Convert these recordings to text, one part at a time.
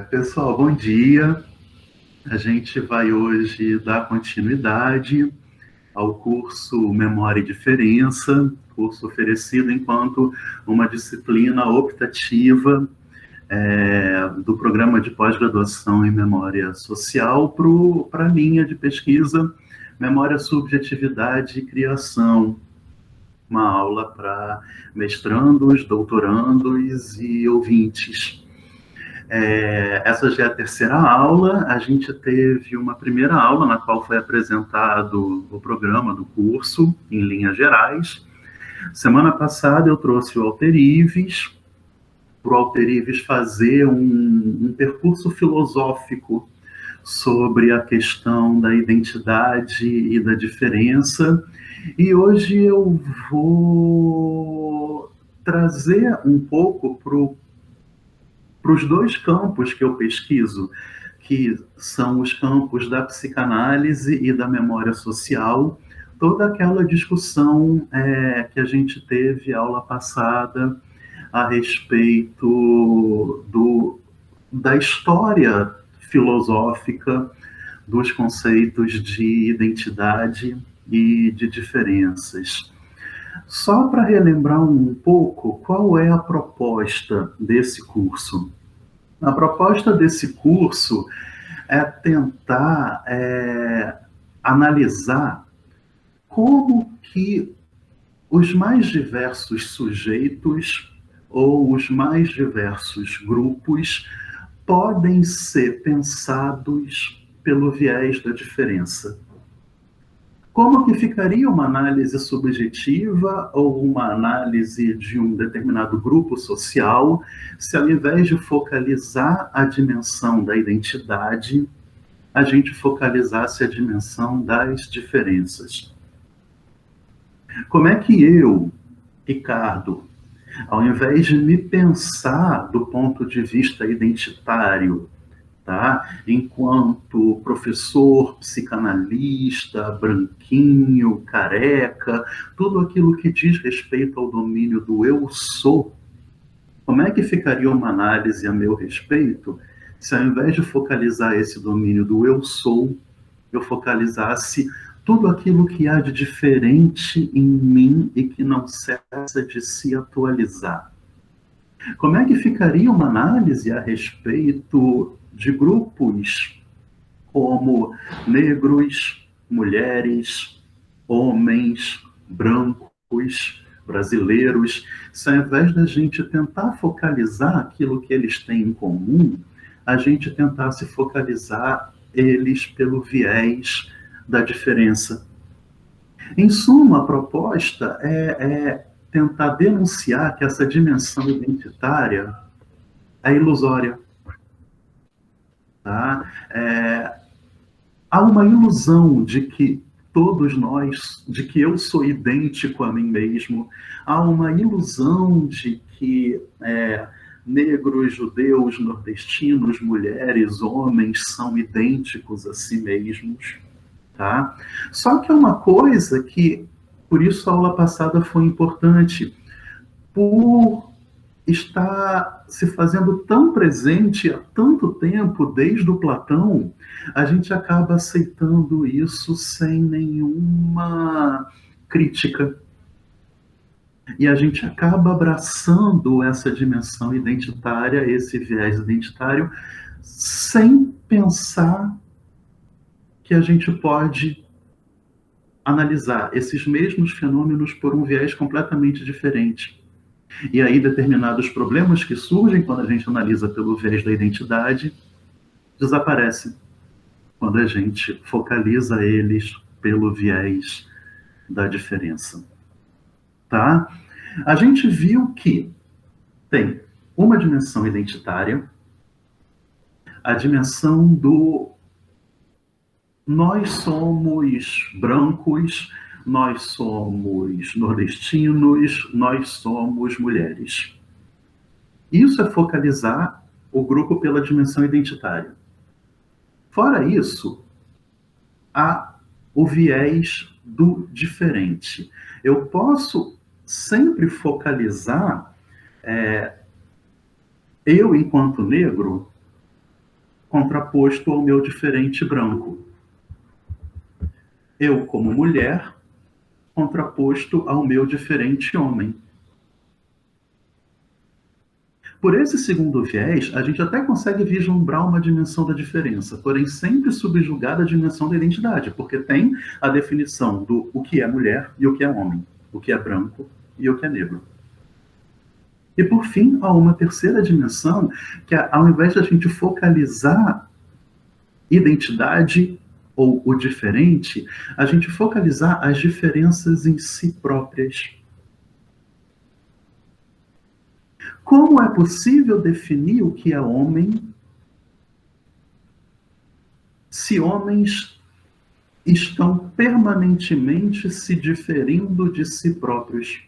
Pessoal, bom dia. A gente vai hoje dar continuidade ao curso Memória e Diferença, curso oferecido enquanto uma disciplina optativa do programa de pós-graduação em Memória Social para a linha de pesquisa Memória, Subjetividade e Criação. Uma aula para mestrandos, doutorandos e ouvintes. Essa já é a terceira aula. A gente teve uma primeira aula na qual foi apresentado o programa do curso, em linhas gerais. Semana passada eu trouxe o Walter Ives, para o Walter Ives fazer um percurso filosófico sobre a questão da identidade e da diferença. E hoje eu vou trazer um pouco para os dois campos que eu pesquiso, que são os campos da psicanálise e da memória social, toda aquela discussão que a gente teve aula passada a respeito da história filosófica dos conceitos de identidade e de diferenças. Só para relembrar um pouco, qual é a proposta desse curso? A proposta desse curso é tentar analisar como que os mais diversos sujeitos ou os mais diversos grupos podem ser pensados pelo viés da diferença. Como que ficaria uma análise subjetiva ou uma análise de um determinado grupo social se, ao invés de focalizar a dimensão da identidade, a gente focalizasse a dimensão das diferenças? Como é que eu, Ricardo, ao invés de me pensar do ponto de vista identitário, tá? Enquanto professor, psicanalista, branquinho, careca, tudo aquilo que diz respeito ao domínio do eu sou, como é que ficaria uma análise a meu respeito se, ao invés de focalizar esse domínio do eu sou, eu focalizasse tudo aquilo que há de diferente em mim e que não cessa de se atualizar? Como é que ficaria uma análise a respeito de grupos como negros, mulheres, homens, brancos, brasileiros, se, ao invés da gente tentar focalizar aquilo que eles têm em comum, a gente tentasse focalizar eles pelo viés da diferença? Em suma, a proposta é tentar denunciar que essa dimensão identitária é ilusória. Tá? Há uma ilusão de que todos nós, de que eu sou idêntico a mim mesmo, há uma ilusão de que negros, judeus, nordestinos, mulheres, homens são idênticos a si mesmos. Tá? Só que é uma coisa que, por isso a aula passada foi importante, por está se fazendo tão presente há tanto tempo, desde o Platão, a gente acaba aceitando isso sem nenhuma crítica. E a gente acaba abraçando essa dimensão identitária, esse viés identitário, sem pensar que a gente pode analisar esses mesmos fenômenos por um viés completamente diferente. E aí determinados problemas que surgem quando a gente analisa pelo viés da identidade desaparecem quando a gente focaliza eles pelo viés da diferença. Tá? A gente viu que tem uma dimensão identitária, a dimensão do nós somos brancos, nós somos nordestinos, nós somos mulheres. Isso é focalizar o grupo pela dimensão identitária. Fora isso, há o viés do diferente. Eu posso sempre focalizar Eu, enquanto negro, contraposto ao meu diferente branco. Eu, como mulher, contraposto ao meu diferente homem. Por esse segundo viés, a gente até consegue vislumbrar uma dimensão da diferença, porém sempre subjugada à dimensão da identidade, porque tem a definição do o que é mulher e o que é homem, o que é branco e o que é negro. E por fim, há uma terceira dimensão, que ao invés de a gente focalizar identidade ou o diferente, a gente focalizar as diferenças em si próprias. Como é possível definir o que é homem se homens estão permanentemente se diferindo de si próprios?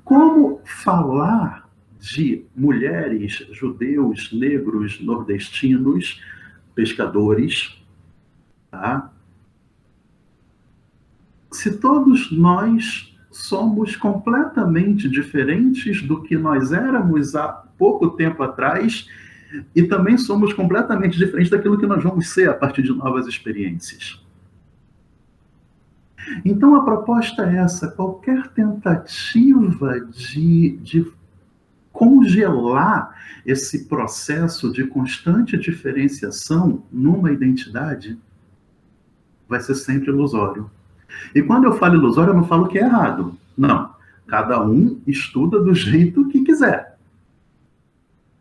Como falar de mulheres, judeus, negros, nordestinos, pescadores, tá? Se todos nós somos completamente diferentes do que nós éramos há pouco tempo atrás e também somos completamente diferentes daquilo que nós vamos ser a partir de novas experiências. Então a proposta é essa: qualquer tentativa de congelar esse processo de constante diferenciação numa identidade vai ser sempre ilusório. E quando eu falo ilusório, eu não falo que é errado. Não. Cada um estuda do jeito que quiser.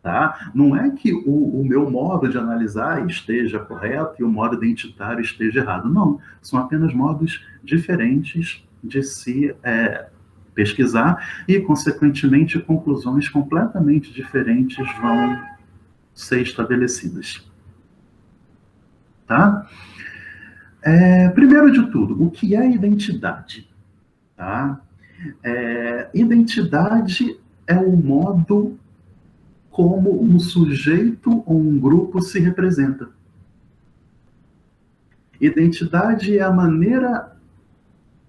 Tá? Não é que o meu modo de analisar esteja correto e o modo identitário esteja errado. Não. São apenas modos diferentes de se pesquisar e, consequentemente, conclusões completamente diferentes vão ser estabelecidas. Tá? Primeiro de tudo, o que é identidade? Tá? Identidade é o modo como um sujeito ou um grupo se representa. Identidade é a maneira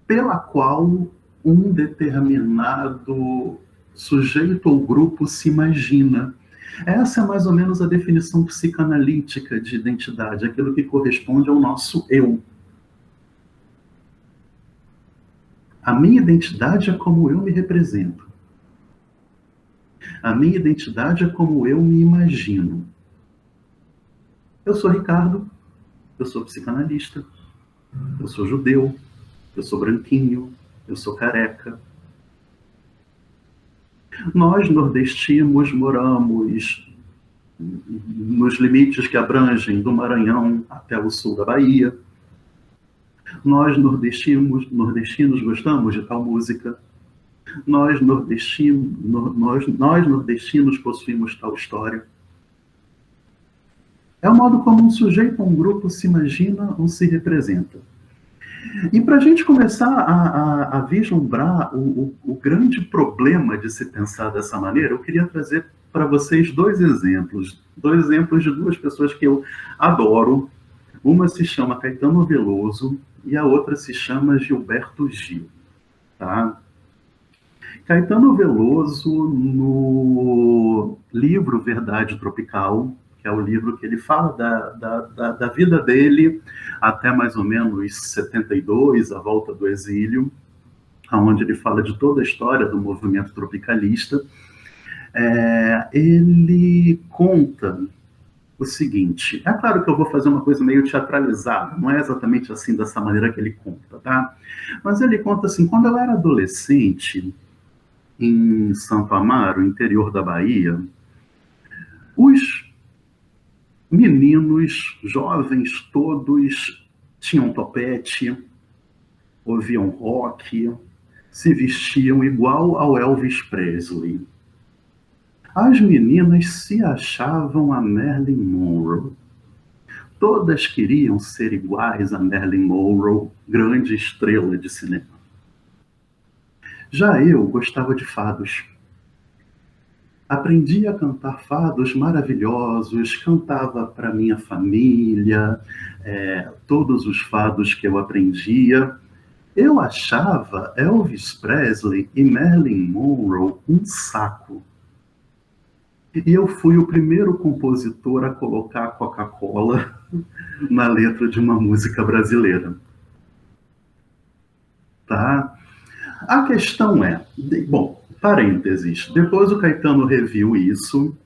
pela qual um determinado sujeito ou grupo se imagina. Essa é mais ou menos a definição psicanalítica de identidade, aquilo que corresponde ao nosso eu. A minha identidade é como eu me represento. A minha identidade é como eu me imagino. Eu sou Ricardo, eu sou psicanalista, eu sou judeu, eu sou branquinho, eu sou careca. Nós, nordestinos, moramos nos limites que abrangem do Maranhão até o sul da Bahia. Nós, nordestinos gostamos de tal música. Nós nordestinos possuímos tal história. É o modo como um sujeito ou um grupo se imagina ou se representa. E para a gente começar a vislumbrar o grande problema de se pensar dessa maneira, eu queria trazer para vocês dois exemplos de duas pessoas que eu adoro. Uma se chama Caetano Veloso e a outra se chama Gilberto Gil. Tá? Caetano Veloso, no livro Verdade Tropical, que é o livro que ele fala da vida dele até mais ou menos 72, a volta do exílio, onde ele fala de toda a história do movimento tropicalista. Ele conta o seguinte, é claro que eu vou fazer uma coisa meio teatralizada, não é exatamente assim, dessa maneira que ele conta, tá? Mas ele conta assim, quando eu era adolescente, em Santo Amaro, interior da Bahia, os meninos, jovens todos, tinham topete, ouviam rock, se vestiam igual ao Elvis Presley. As meninas se achavam a Marilyn Monroe. Todas queriam ser iguais a Marilyn Monroe, grande estrela de cinema. Já eu gostava de fados. Aprendi a cantar fados maravilhosos, cantava para minha família, todos os fados que eu aprendia, Eu achava Elvis Presley e Marilyn Monroe um saco. E eu fui o primeiro compositor a colocar Coca-Cola na letra de uma música brasileira. Tá? A questão é, bom, parênteses, depois o Caetano reviu isso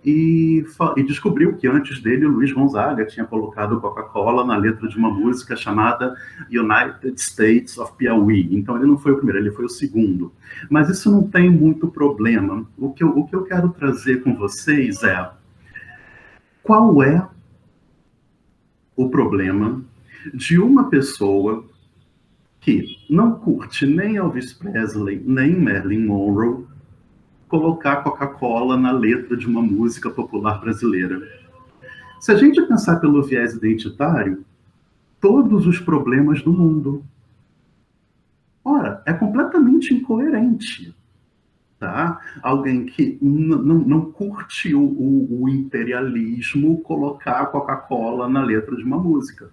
e descobriu que antes dele o Luiz Gonzaga tinha colocado Coca-Cola na letra de uma música chamada United States of Piauí. Então ele não foi o primeiro, ele foi o segundo. Mas isso não tem muito problema. O que eu quero trazer com vocês é qual é o problema de uma pessoa que não curte nem Elvis Presley, nem Marilyn Monroe, colocar Coca-Cola na letra de uma música popular brasileira. Se a gente pensar pelo viés identitário, todos os problemas do mundo. Ora, é completamente incoerente. Tá? Alguém que não curte o imperialismo colocar a Coca-Cola na letra de uma música.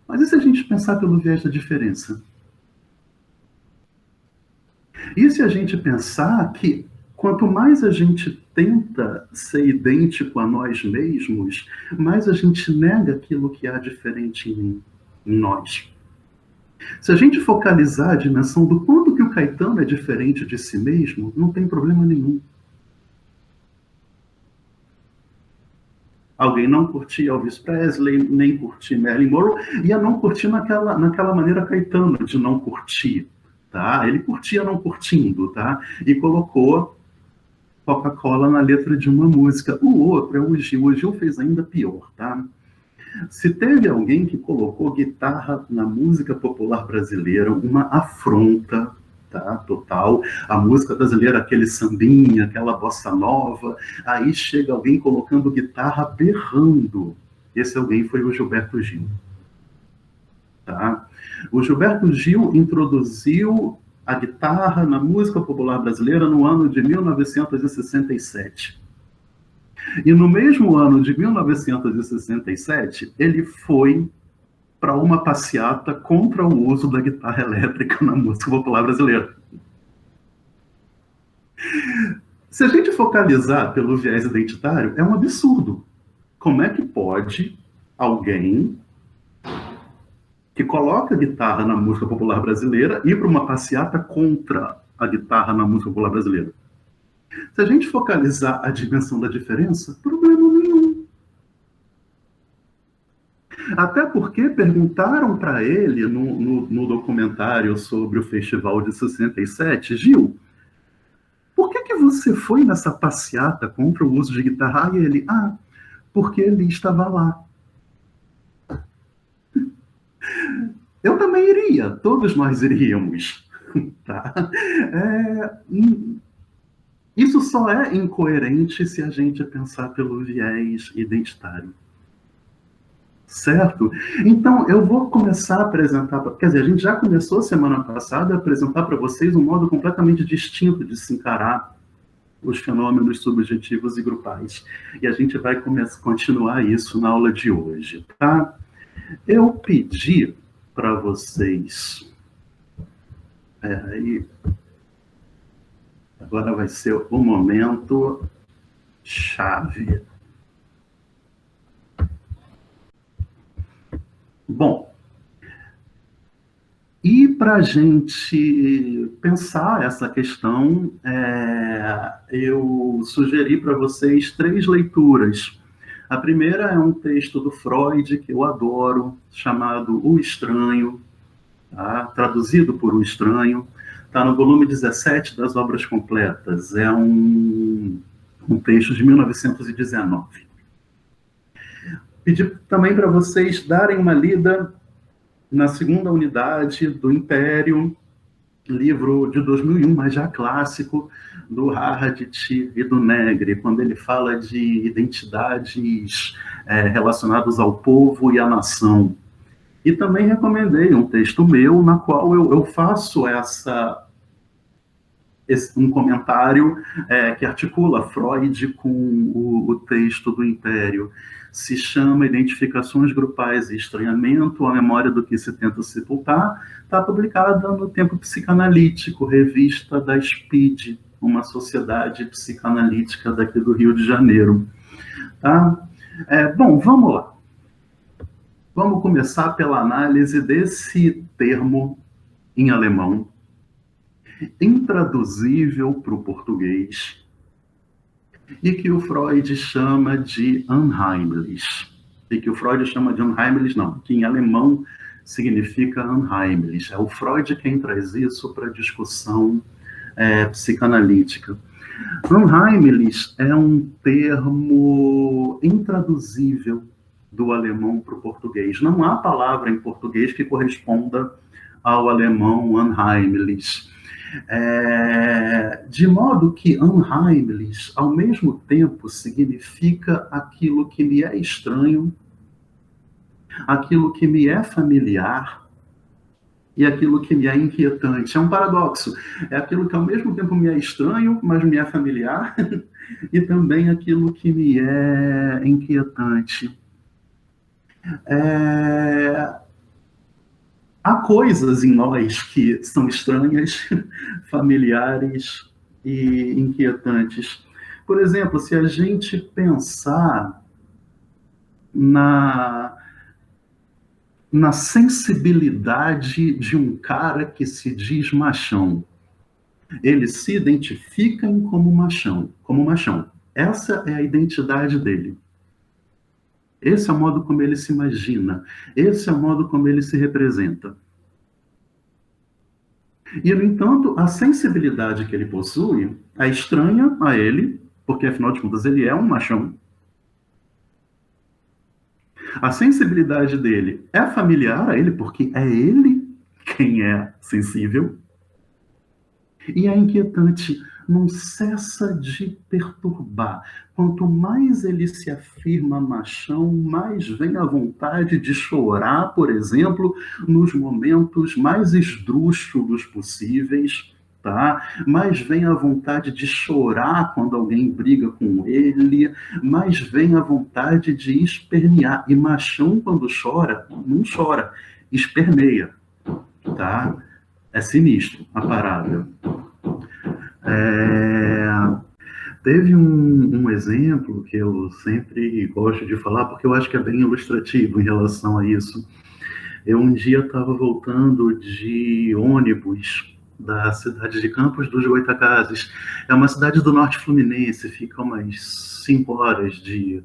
Mas e se a gente pensar pelo viés da diferença? E se a gente pensar que quanto mais a gente tenta ser idêntico a nós mesmos, mais a gente nega aquilo que há diferente em nós. Se a gente focalizar a dimensão do quanto que o Caetano é diferente de si mesmo, não tem problema nenhum. Alguém não curtia Elvis Presley, nem curtia Marilyn Monroe, ia não curtir naquela maneira Caetano de não curtir. Tá? Ele curtia não curtindo, tá? E colocou Coca-Cola na letra de uma música. O outro é o Gil. O Gil fez ainda pior, tá? Se teve alguém que colocou guitarra na música popular brasileira, uma afronta, tá? Total. A música brasileira, aquele sambinha, aquela bossa nova, aí chega alguém colocando guitarra berrando. Esse alguém foi o Gilberto Gil. Tá? O Gilberto Gil introduziu a guitarra na música popular brasileira no ano de 1967. E no mesmo ano de 1967, ele foi para uma passeata contra o uso da guitarra elétrica na música popular brasileira. Se a gente focalizar pelo viés identitário, é um absurdo. Como é que pode alguém que coloca a guitarra na música popular brasileira ir para uma passeata contra a guitarra na música popular brasileira? Se a gente focalizar a dimensão da diferença, problema nenhum. Até porque perguntaram para ele no documentário sobre o festival de 67, Gil, por que você foi nessa passeata contra o uso de guitarra? E ele, porque ele estava lá. Eu também iria, todos nós iríamos. Tá? Isso só é incoerente se a gente pensar pelo viés identitário. Certo? Então, eu vou começar a apresentar, quer dizer, a gente já começou semana passada a apresentar para vocês um modo completamente distinto de se encarar os fenômenos subjetivos e grupais. E a gente vai continuar isso na aula de hoje, tá? Eu pedi para vocês... Peraí. Agora vai ser o momento chave. Bom, e para a gente pensar essa questão, eu sugeri para vocês 3 leituras. A primeira é um texto do Freud, que eu adoro, chamado O Estranho, tá? Traduzido por O Estranho, está no volume 17 das Obras Completas, é um texto de 1919. Pedi também para vocês darem uma lida na segunda unidade do Império, livro de 2001, mas já clássico, do Hardt e do Negri, quando ele fala de identidades relacionadas ao povo e à nação. E também recomendei um texto meu, na qual eu faço um comentário que articula Freud com o texto do Império. se chama Identificações Grupais e Estranhamento, a memória do que se tenta sepultar, está publicada no Tempo Psicanalítico, revista da SPID, uma sociedade psicanalítica daqui do Rio de Janeiro. Tá? Bom, vamos lá. Vamos começar pela análise desse termo em alemão, intraduzível para o português, e que o Freud chama de unheimlich. E que o Freud chama de unheimlich, não, que em alemão significa unheimlich. É o Freud quem traz isso para a discussão psicanalítica. Unheimlich é um termo intraduzível do alemão para o português. Não há palavra em português que corresponda ao alemão unheimlich. De modo que unheimlich, ao mesmo tempo, significa aquilo que me é estranho, aquilo que me é familiar e aquilo que me é inquietante. É um paradoxo. É aquilo que ao mesmo tempo me é estranho, mas me é familiar, e também aquilo que me é inquietante. Há coisas em nós que são estranhas, familiares e inquietantes. Por exemplo, se a gente pensar na sensibilidade de um cara que se diz machão. Ele se identifica como machão. Essa é a identidade dele. Esse é o modo como ele se imagina. Esse é o modo como ele se representa. E, no entanto, a sensibilidade que ele possui é estranha a ele, porque, afinal de contas, ele é um machão. A sensibilidade dele é familiar a ele, porque é ele quem é sensível. E é inquietante, não cessa de perturbar. Quanto mais ele se afirma machão, mais vem a vontade de chorar, por exemplo, nos momentos mais esdrúxulos possíveis, tá? Mais vem a vontade de chorar quando alguém briga com ele, mais vem a vontade de espernear. E machão, quando chora, não chora, esperneia, tá? É sinistro a parada. Teve um exemplo que eu sempre gosto de falar, porque eu acho que é bem ilustrativo em relação a isso. Eu um dia estava voltando de ônibus da cidade de Campos dos Goytacazes. É uma cidade do norte fluminense, fica umas 5 horas de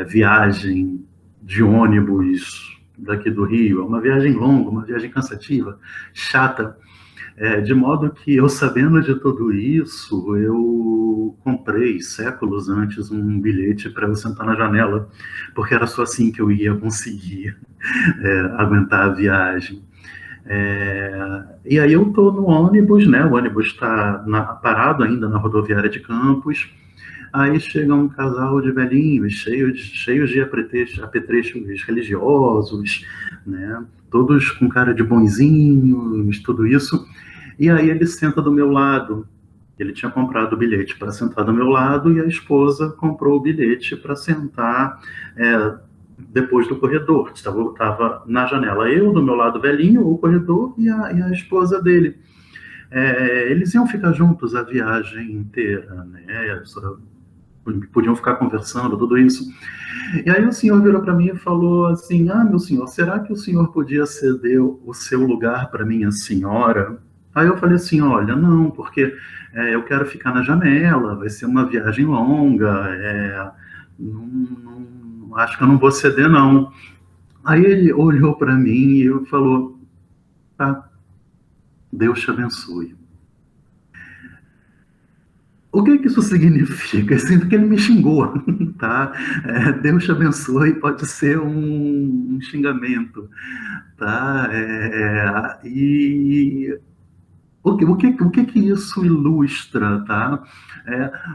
viagem de ônibus daqui do Rio. É uma viagem longa, uma viagem cansativa, chata. De modo que eu, sabendo de tudo isso, eu comprei, séculos antes, um bilhete para eu sentar na janela, porque era só assim que eu ia conseguir aguentar a viagem. E aí eu estou no ônibus, né? O ônibus está parado ainda na rodoviária de Campos. Aí chega um casal de velhinhos, cheios de apetrechos religiosos, né? Todos com cara de bonzinhos, tudo isso. E aí ele senta do meu lado. Ele tinha comprado o bilhete para sentar do meu lado e a esposa comprou o bilhete para sentar depois do corredor. Estava na janela. Eu, do meu lado velhinho, o corredor, e a esposa dele. Eles iam ficar juntos a viagem inteira, né? Podiam ficar conversando, tudo isso. E aí o senhor virou para mim e falou assim: meu senhor, será que o senhor podia ceder o seu lugar para minha senhora? Aí eu falei assim: olha, não, porque eu quero ficar na janela, vai ser uma viagem longa, acho que eu não vou ceder, não. Aí ele olhou para mim e falou: tá, Deus te abençoe. O que isso significa? Eu sinto que ele me xingou, tá? Deus te abençoe pode ser um xingamento, tá? E o que isso ilustra, tá?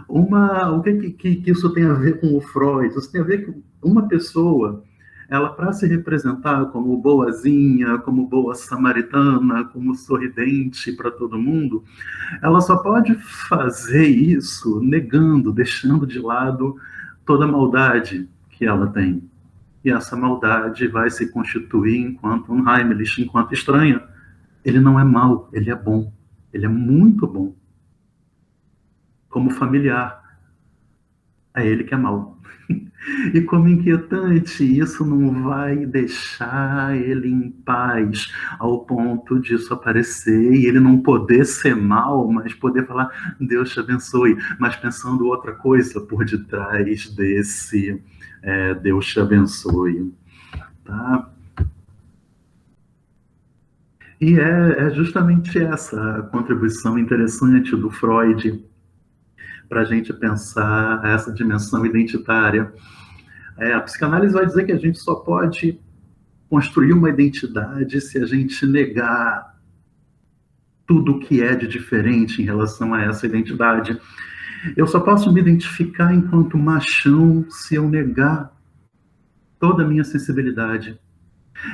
O que isso tem a ver com o Freud? Isso tem a ver com uma pessoa, ela, para se representar como boazinha, como boa samaritana, como sorridente para todo mundo, ela só pode fazer isso negando, deixando de lado toda a maldade que ela tem. E essa maldade vai se constituir enquanto um Heimlich, enquanto estranha. Ele não é mau, ele é bom. Ele é muito bom. Como familiar, é ele que é mau. E como inquietante, isso não vai deixar ele em paz ao ponto disso aparecer e ele não poder ser mal, mas poder falar, Deus te abençoe, mas pensando outra coisa por detrás desse Deus te abençoe. Tá? E é justamente essa a contribuição interessante do Freud para a gente pensar essa dimensão identitária. A psicanálise vai dizer que a gente só pode construir uma identidade se a gente negar tudo o que é de diferente em relação a essa identidade. Eu só posso me identificar enquanto machão se eu negar toda a minha sensibilidade.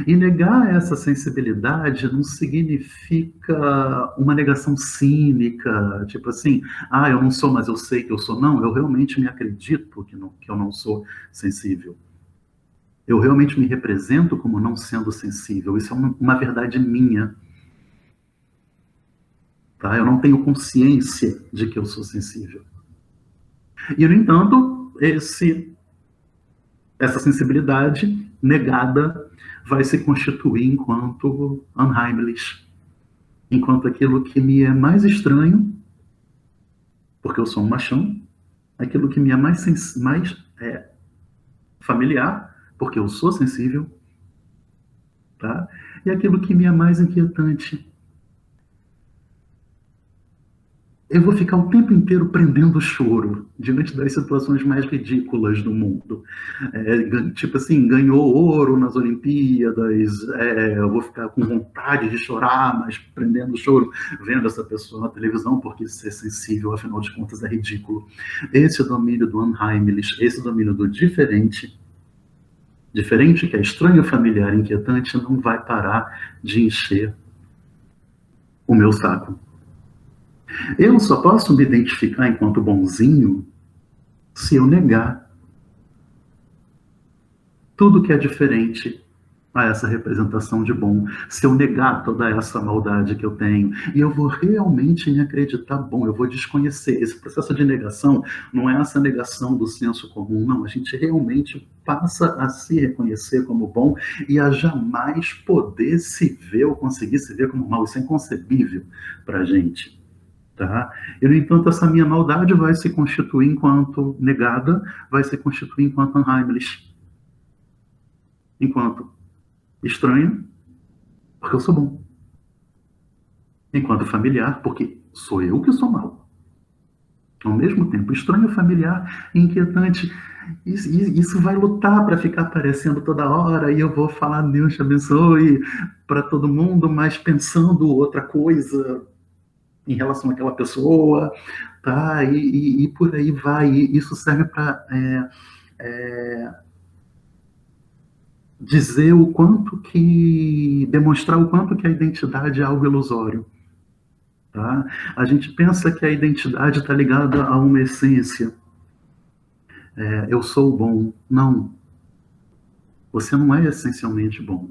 E negar essa sensibilidade não significa uma negação cínica, tipo assim, eu não sou, mas eu sei que eu sou. Não, eu realmente me acredito que eu não sou sensível. Eu realmente me represento como não sendo sensível. Isso é uma verdade minha. Tá? Eu não tenho consciência de que eu sou sensível. E, no entanto, essa sensibilidade negada vai se constituir enquanto unheimlich, enquanto aquilo que me é mais estranho, porque eu sou um machão, aquilo que me é mais familiar, porque eu sou sensível, tá? E aquilo que me é mais inquietante. Eu vou ficar o tempo inteiro prendendo o choro diante das situações mais ridículas do mundo. Tipo assim, ganhou ouro nas Olimpíadas, eu vou ficar com vontade de chorar, mas prendendo o choro, vendo essa pessoa na televisão, porque ser sensível, afinal de contas, é ridículo. Esse domínio do unheimlich, esse domínio do diferente, que é estranho, familiar, inquietante, não vai parar de encher o meu saco. Eu só posso me identificar enquanto bonzinho se eu negar tudo que é diferente a essa representação de bom, se eu negar toda essa maldade que eu tenho, e eu vou realmente me acreditar bom, eu vou desconhecer. Esse processo de negação não é essa negação do senso comum, não, a gente realmente passa a se reconhecer como bom e a jamais poder se ver ou conseguir se ver como mal. Isso é inconcebível para a gente. Tá? E, no entanto, essa minha maldade vai se constituir enquanto negada, vai se constituir enquanto unheimlich, enquanto estranho, porque eu sou bom, enquanto familiar, porque sou eu que sou mal. Ao mesmo tempo, estranho, familiar e inquietante. Isso vai lutar para ficar aparecendo toda hora, e eu vou falar Deus te abençoe para todo mundo, mas pensando outra coisa em relação àquela pessoa, tá? E por aí vai. E isso serve para dizer o quanto que, demonstrar o quanto que a identidade é algo ilusório. Tá? A gente pensa que a identidade está ligada a uma essência. Eu sou bom. Não. Você não é essencialmente bom.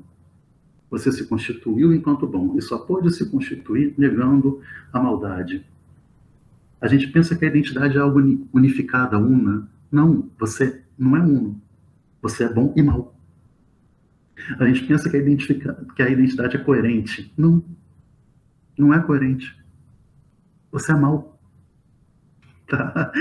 Você se constituiu enquanto bom e só pode se constituir negando a maldade. A gente pensa que a identidade é algo unificada, una. Não, você não é uno. Você é bom e mal. A gente pensa que a identidade é coerente. Não, não é coerente. Você é mal. Tá?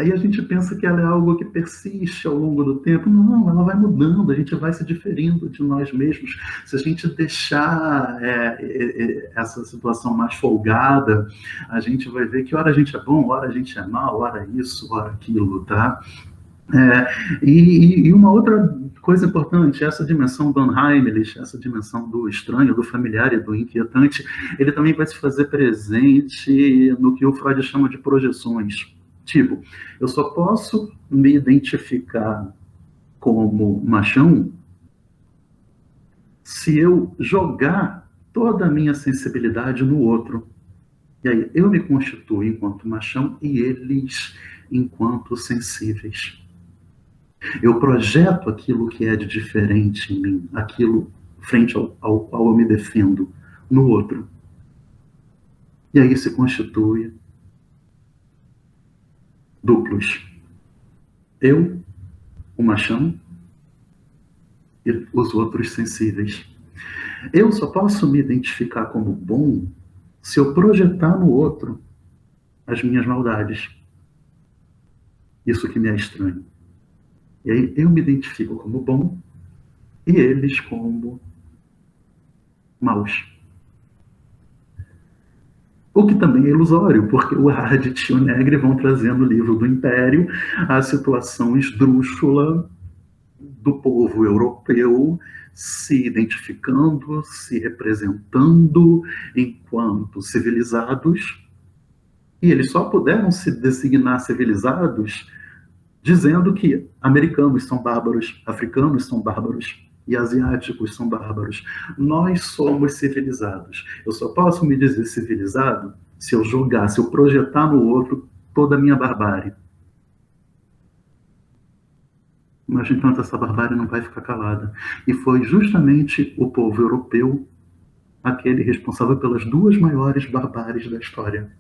E a gente pensa que ela é algo que persiste ao longo do tempo. Não, ela vai mudando, a gente vai se diferindo de nós mesmos. Se a gente deixar essa situação mais folgada, a gente vai ver que hora a gente é bom, hora a gente é mal, hora isso, hora aquilo, tá? E uma outra coisa importante, essa dimensão do unheimlich, essa dimensão do estranho, do familiar e do inquietante, ele também vai se fazer presente no que o Freud chama de projeções. Tipo, eu só posso me identificar como machão se eu jogar toda a minha sensibilidade no outro. E aí eu me constituo enquanto machão e eles enquanto sensíveis. Eu projeto aquilo que é de diferente em mim, aquilo frente ao qual eu me defendo, no outro. E aí se constitui duplos. Eu, o machão, e os outros sensíveis. Eu só posso me identificar como bom se eu projetar no outro as minhas maldades. Isso que me é estranho. E aí eu me identifico como bom e eles como maus. O que também é ilusório, porque o Ardit e o Negri vão trazendo o livro do Império, a situação esdrúxula do povo europeu se identificando, se representando enquanto civilizados, e eles só puderam se designar civilizados dizendo que americanos são bárbaros, africanos são bárbaros e asiáticos são bárbaros. Nós somos civilizados. Eu só posso me dizer civilizado se eu jogar, se eu projetar no outro toda a minha barbárie. Mas, entanto, essa barbárie não vai ficar calada. E foi justamente o povo europeu aquele responsável pelas duas maiores barbáries da história.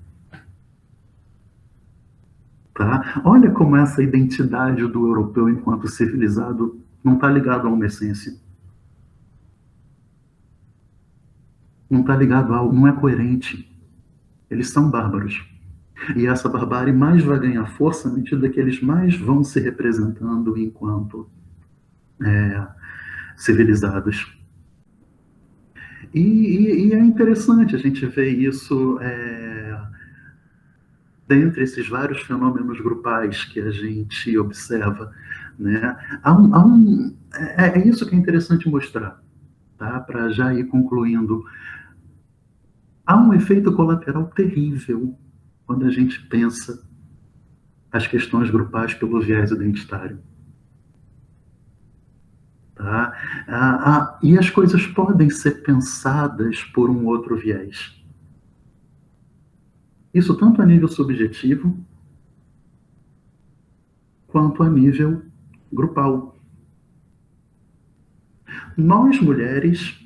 Tá? Olha como essa identidade do europeu enquanto civilizado não está ligado a uma essência. Não está ligado a, não é coerente. Eles são bárbaros. E essa barbárie mais vai ganhar força à medida que eles mais vão se representando enquanto civilizados. E é interessante a gente ver isso dentre esses vários fenômenos grupais que a gente observa. Né? É isso que é interessante mostrar, tá? Para já ir concluindo. Há um efeito colateral terrível quando a gente pensa as questões grupais pelo viés identitário. Tá? E as coisas podem ser pensadas por um outro viés. Isso tanto a nível subjetivo quanto a nível grupal. Nós, mulheres,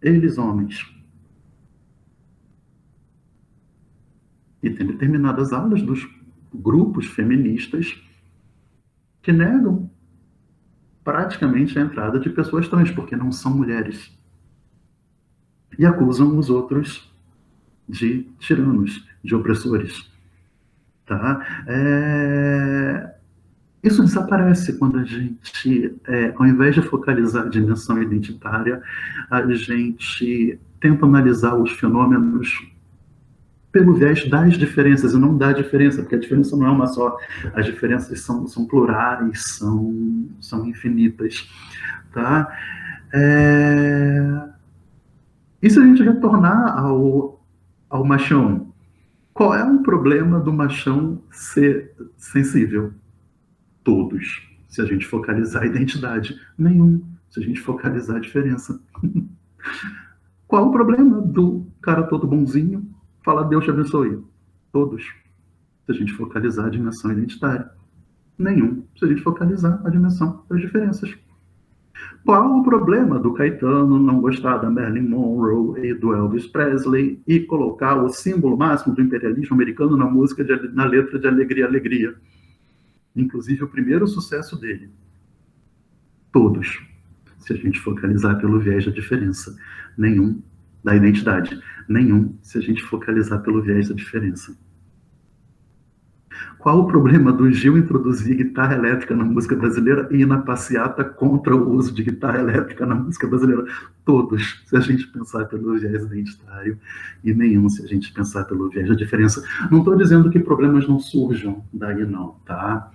eles, homens. E tem determinadas alas dos grupos feministas que negam praticamente a entrada de pessoas trans, porque não são mulheres. E acusam os outros de tiranos, de opressores. Tá? Isso desaparece quando a gente, ao invés de focalizar a dimensão identitária, a gente tenta analisar os fenômenos pelo viés das diferenças e não da diferença, porque a diferença não é uma só. As diferenças são plurais, são infinitas. Tá? E se a gente retornar ao machão, qual é o problema do machão ser sensível? Todos. Se a gente focalizar a identidade, nenhum. Se a gente focalizar a diferença. Qual o problema do cara todo bonzinho falar Deus te abençoe? Todos. Se a gente focalizar a dimensão identitária. Nenhum. Se a gente focalizar a dimensão das diferenças. Qual o problema do Caetano não gostar da Marilyn Monroe e do Elvis Presley e colocar o símbolo máximo do imperialismo americano na música, na letra de Alegria, Alegria? Inclusive o primeiro sucesso dele. Todos. Se a gente focalizar pelo viés da diferença. Nenhum da identidade. Nenhum se a gente focalizar pelo viés da diferença. Qual o problema do Gil introduzir guitarra elétrica na música brasileira e ir na passeata contra o uso de guitarra elétrica na música brasileira? Todos, se a gente pensar pelo viés identitário, e nenhum se a gente pensar pelo viés da diferença. Não estou dizendo que problemas não surjam daí não, tá?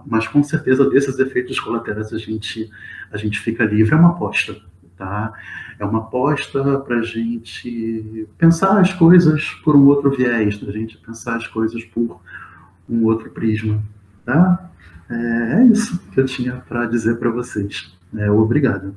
Mas com certeza desses efeitos colaterais a gente fica livre. É uma aposta, tá? É uma aposta para a gente pensar as coisas por um outro viés, para a gente pensar as coisas por um outro prisma, tá? É isso que eu tinha para dizer para vocês. Obrigado.